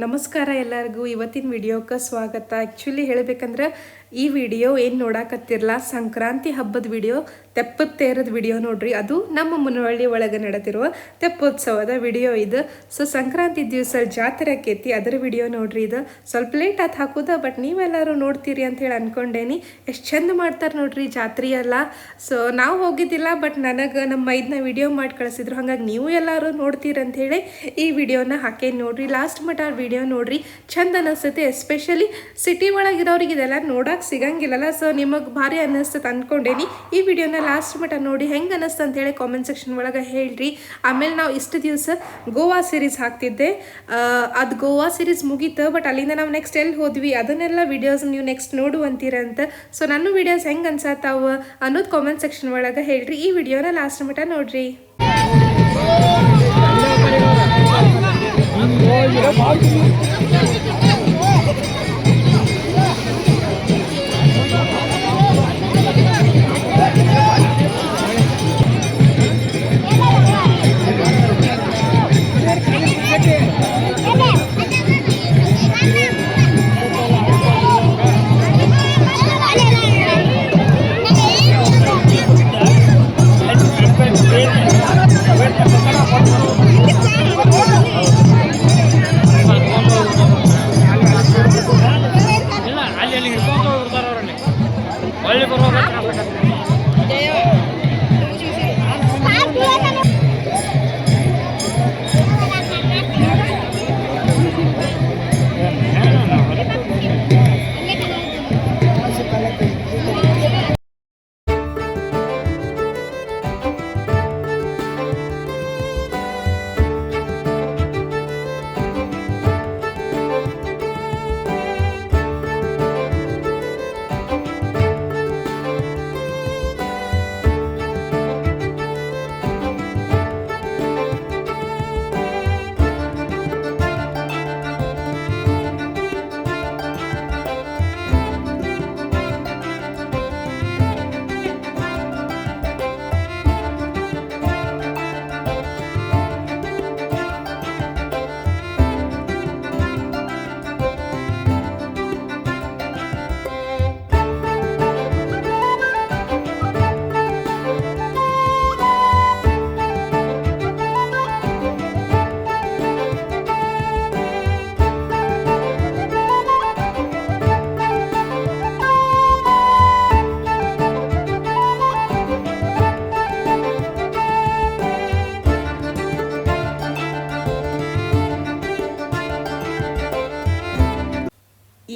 ನಮಸ್ಕಾರ ಎಲ್ಲರಿಗೂ. ಇವತ್ತಿನ ವಿಡಿಯೋಕ್ಕೆ ಸ್ವಾಗತ. ಆ್ಯಕ್ಚುಲಿ ಹೇಳಬೇಕಂದ್ರೆ ಈ ವಿಡಿಯೋ ಏನು ನೋಡಾಕತ್ತಿರಲ್ಲ, ಸಂಕ್ರಾಂತಿ ಹಬ್ಬದ ವಿಡಿಯೋ, ತೆಪ್ಪತ್ತೇರದ ವಿಡಿಯೋ ನೋಡ್ರಿ. ಅದು ನಮ್ಮ ಮುನವಳ್ಳಿ ಒಳಗೆ ನಡೆದಿರುವ ತೆಪ್ಪೋತ್ಸವದ ವಿಡಿಯೋ ಇದು. ಸೊ ಸಂಕ್ರಾಂತಿ ದಿವಸ ಜಾತ್ರೆ ಆಕೈತಿ, ಅದರ ವಿಡಿಯೋ ನೋಡ್ರಿ. ಇದು ಸ್ವಲ್ಪ ಲೇಟ್ ಆಗಿ ಹಾಕೋದ, ಬಟ್ ನೀವೆಲ್ಲರೂ ನೋಡ್ತೀರಿ ಅಂತ ಹೇಳಿ ಅನ್ಕೊಂಡೇನಿ. ಎಷ್ಟು ಚಂದ ಮಾಡ್ತಾರೆ ನೋಡ್ರಿ ಜಾತ್ರೆ ಎಲ್ಲ. ಸೊ ನಾವು ಹೋಗಿದ್ದಿಲ್ಲ, ಬಟ್ ನನಗೆ ನಮ್ಮ ಮೈದನ್ನ ವಿಡಿಯೋ ಮಾಡಿ ಕಳಿಸಿದ್ರು. ಹಾಗಾಗಿ ನೀವು ಎಲ್ಲರೂ ನೋಡ್ತೀರಿ ಅಂಥೇಳಿ ಈ ವಿಡಿಯೋನ ಹಾಕೇನಿ ನೋಡ್ರಿ. ಲಾಸ್ಟ್ ಮಟ್ಟ ವಿಡಿಯೋ ನೋಡ್ರಿ, ಚಂದ ಅನಿಸ್ತೈತೆ. ಎಸ್ಪೆಷಲಿ ಸಿಟಿ ಒಳಗಿರೋರಿಗೆ ಇದೆಲ್ಲ ನೋಡಕ್ಕೆ ಸಿಗಂಗಿಲ್ಲಲ್ಲ. ಸೊ ನಿಮಗೆ ಭಾರಿ ಅನ್ನಿಸ್ತದೆ ಅಂದ್ಕೊಂಡೇನಿ. ಈ ವಿಡಿಯೋನ ಲಾಸ್ಟ್ ಮಟ್ಟ ನೋಡಿ ಹೆಂಗೆ ಅನ್ನಿಸ್ತು ಅಂತೇಳಿ ಕಾಮೆಂಟ್ ಸೆಕ್ಷನ್ ಒಳಗೆ ಹೇಳ್ರಿ. ಆಮೇಲೆ ನಾವು ಇಷ್ಟು ದಿವಸ ಗೋವಾ ಸೀರೀಸ್ ಹಾಕ್ತಿದ್ದೆ, ಅದು ಗೋವಾ ಸೀರೀಸ್ ಮುಗೀತು. ಬಟ್ ಅಲ್ಲಿಂದ ನಾವು ನೆಕ್ಸ್ಟ್ ಎಲ್ಲಿ ಹೋದ್ವಿ ಅದನ್ನೆಲ್ಲ ವಿಡಿಯೋಸ್ ನೀವು ನೆಕ್ಸ್ಟ್ ನೋಡುವಂತೀರಂತ. ಸೊ ನನ್ನ ವಿಡಿಯೋಸ್ ಹೆಂಗೆ ಅನ್ಸತ್ತಾವ ಅನ್ನೋದು ಕಾಮೆಂಟ್ ಸೆಕ್ಷನ್ ಒಳಗೆ ಹೇಳ್ರಿ. ಈ ವಿಡಿಯೋನ ಲಾಸ್ಟ್ ಮಟ್ಟ ನೋಡ್ರಿ.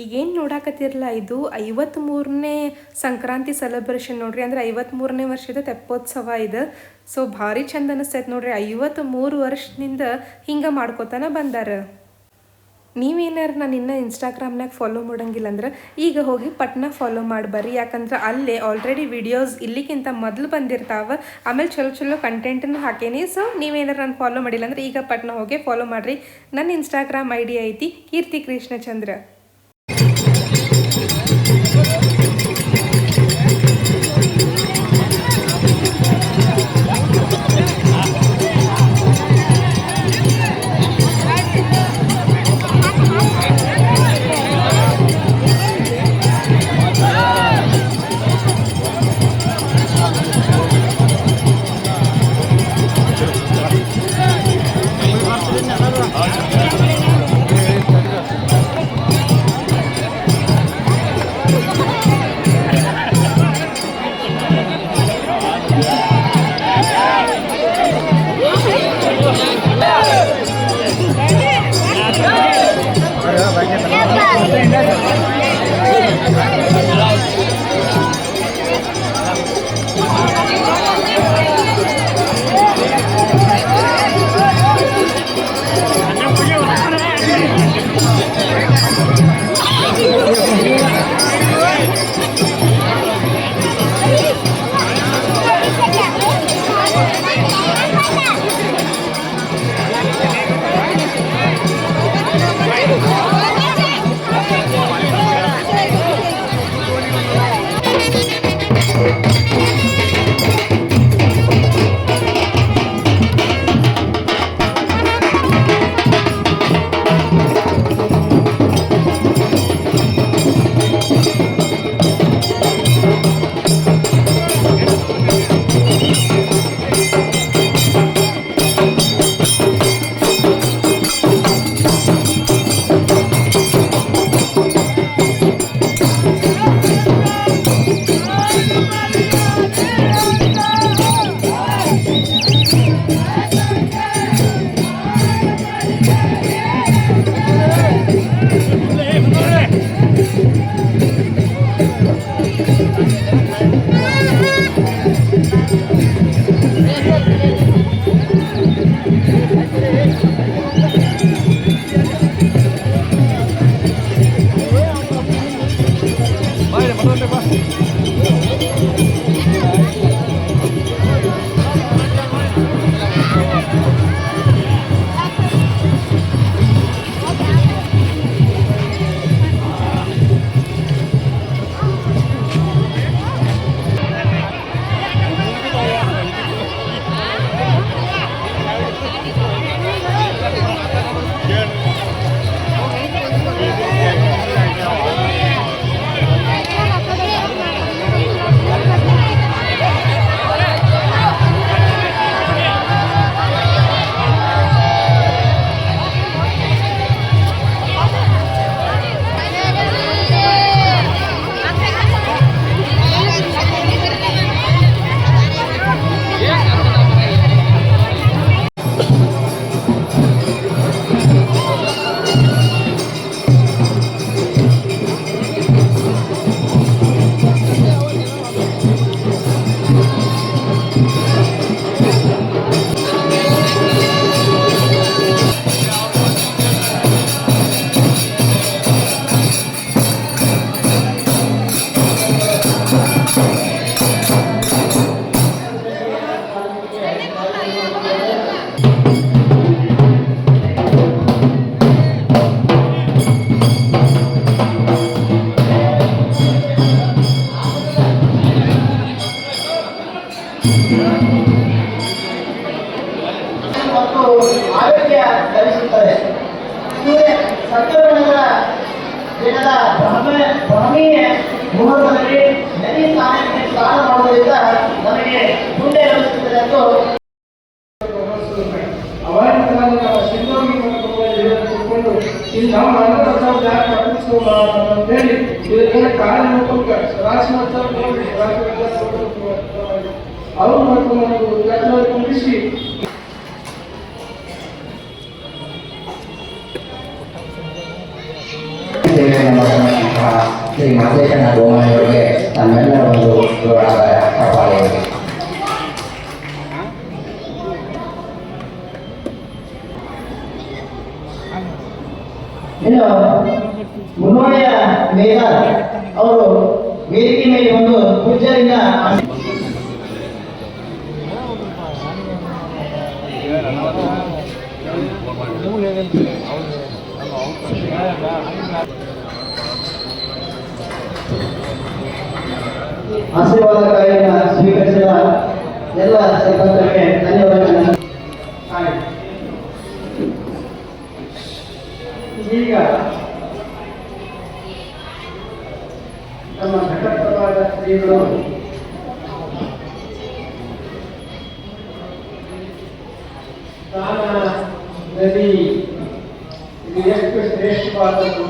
ಈಗೇನು ನೋಡಾಕತ್ತಿರಲ್ಲ, ಇದು 53ನೇ ಸಂಕ್ರಾಂತಿ ಸೆಲೆಬ್ರೇಷನ್ ನೋಡ್ರಿ. ಅಂದರೆ 53ನೇ ವರ್ಷದ ತೆಪ್ಪೋತ್ಸವ ಇದು. ಸೊ ಭಾರಿ ಚಂದ ಅನಿಸ್ತೈತೆ ನೋಡ್ರಿ. 53 ವರ್ಷದಿಂದ ಹಿಂಗೆ ಮಾಡ್ಕೋತಾನೆ ಬಂದಾರ. ನೀವೇನಾರು ನಾನು ಇನ್ನೂ ಇನ್ಸ್ಟಾಗ್ರಾಮ್ನಾಗ ಫಾಲೋ ಮಾಡೋಂಗಿಲ್ಲ ಅಂದ್ರೆ ಈಗ ಹೋಗಿ ಪಟ್ನ ಫಾಲೋ ಮಾಡಿಬರ್ರಿ. ಯಾಕಂದ್ರೆ ಅಲ್ಲೇ ಆಲ್ರೆಡಿ ವಿಡಿಯೋಸ್ ಇಲ್ಲಿಗಿಂತ ಮೊದಲು ಬಂದಿರ್ತಾವೆ. ಆಮೇಲೆ ಚಲೋ ಕಂಟೆಂಟನ್ನು ಹಾಕೇನಿ. ಸೊ ನೀವೇನಾರು ನಾನು ಫಾಲೋ ಮಾಡಿಲ್ಲ ಅಂದ್ರೆ ಈಗ ಪಟ್ನ ಹೋಗಿ ಫಾಲೋ ಮಾಡಿರಿ. ನನ್ನ ಇನ್ಸ್ಟಾಗ್ರಾಮ್ ಐಡಿ ಐತಿ ಕೀರ್ತಿ ಕೃಷ್ಣಚಂದ್ರ. ಸಂಕಲ್ಪಗಳ ದಿನದ ಬ್ರಹ್ಮೀಯ ಮುಹೂರ್ತದಲ್ಲಿ ನದಿ ಸ್ನಾನಕ್ಕೆ ಸ್ನಾನ ಮಾಡುವುದರಿಂದ ನಮಗೆ ಪುಣ್ಯ ಲಭಿಸುತ್ತದೆ ಎಂದು ಇಲ್ಲಿ ನಮ್ಮ ಅನ್ನ ಜಾಗ ಅಂತೇಳಿ ಇದಕ್ಕೆ ಕಾರ್ಯರೂಪಕ ರಾಶಿ ಅವರು ಮಾಡ್ಕೊಂಡು ಕುಂಡಿಸಿ ಶ್ರೀ ಮಹದೇಶನ ಗೋಮನೆಯವರಿಗೆ ನಮ್ಮೆಲ್ಲರ ಒಂದು ಚಪ್ಪಾಳೆಯವರಿಗೆ ಇನ್ನು ಮುನ್ನೋಡಿಯ ವೇದ ಅವರು ವೇದಿಕೆ ಮೇಲೆ ಒಂದು ಪೂಜ್ಯರಿಂದ ಆಶೀರ್ವಾದ ಕಾರ್ಯವನ್ನು ಸ್ವೀಕರಿಸಿದ ಎಲ್ಲ ಸಿಬ್ಬಂದಿಗೆ ಧನ್ಯವಾದಗಳನ್ನು. ಈಗ ನಮ್ಮ ಘಟಪ್ರಭಾದ ಶ್ರೀಗಳು ಸ್ನಾನ ನದಿ ಇದು ಎಷ್ಟು ಶ್ರೇಷ್ಠವಾದದ್ದು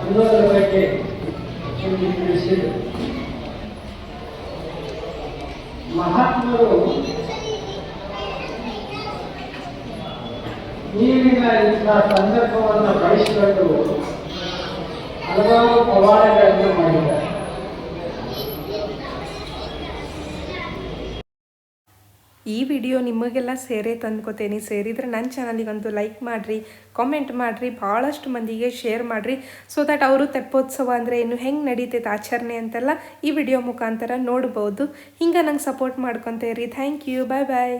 ಅನ್ನೋದರ ಬಗ್ಗೆ ನಿಮಗೆ ತಿಳಿಸಿದರು. ಮಹಾತ್ಮರು ನೀರಿನ ಇಂಥ ಸಂದರ್ಭವನ್ನು ಬಳಸಿಕೊಂಡು ಹಲವಾರು ಪವಾಡಗಳನ್ನು ಮಾಡಿದ್ದಾರೆ. ಈ ವಿಡಿಯೋ ನಿಮಗೆಲ್ಲ ಸೇರೇ ತಂದ್ಕೋತೇನೆ. ಸೇರಿದರೆ ನನ್ನ ಚಾನಲಿಗಂತೂ ಲೈಕ್ ಮಾಡಿರಿ, ಕಾಮೆಂಟ್ ಮಾಡಿರಿ, ಭಾಳಷ್ಟು ಮಂದಿಗೆ ಶೇರ್ ಮಾಡಿರಿ. ಸೊ ದಟ್ ಅವರು ತೆಪ್ಪೋತ್ಸವ ಅಂದರೆ ಇನ್ನು ಹೆಂಗೆ ನಡೀತೈತೆ ಆಚರಣೆ ಅಂತೆಲ್ಲ ಈ ವಿಡಿಯೋ ಮುಖಾಂತರ ನೋಡ್ಬೋದು. ಹಿಂಗೆ ನಂಗೆ ಸಪೋರ್ಟ್ ಮಾಡ್ಕೊತೇರಿ. Thank you. Bye bye.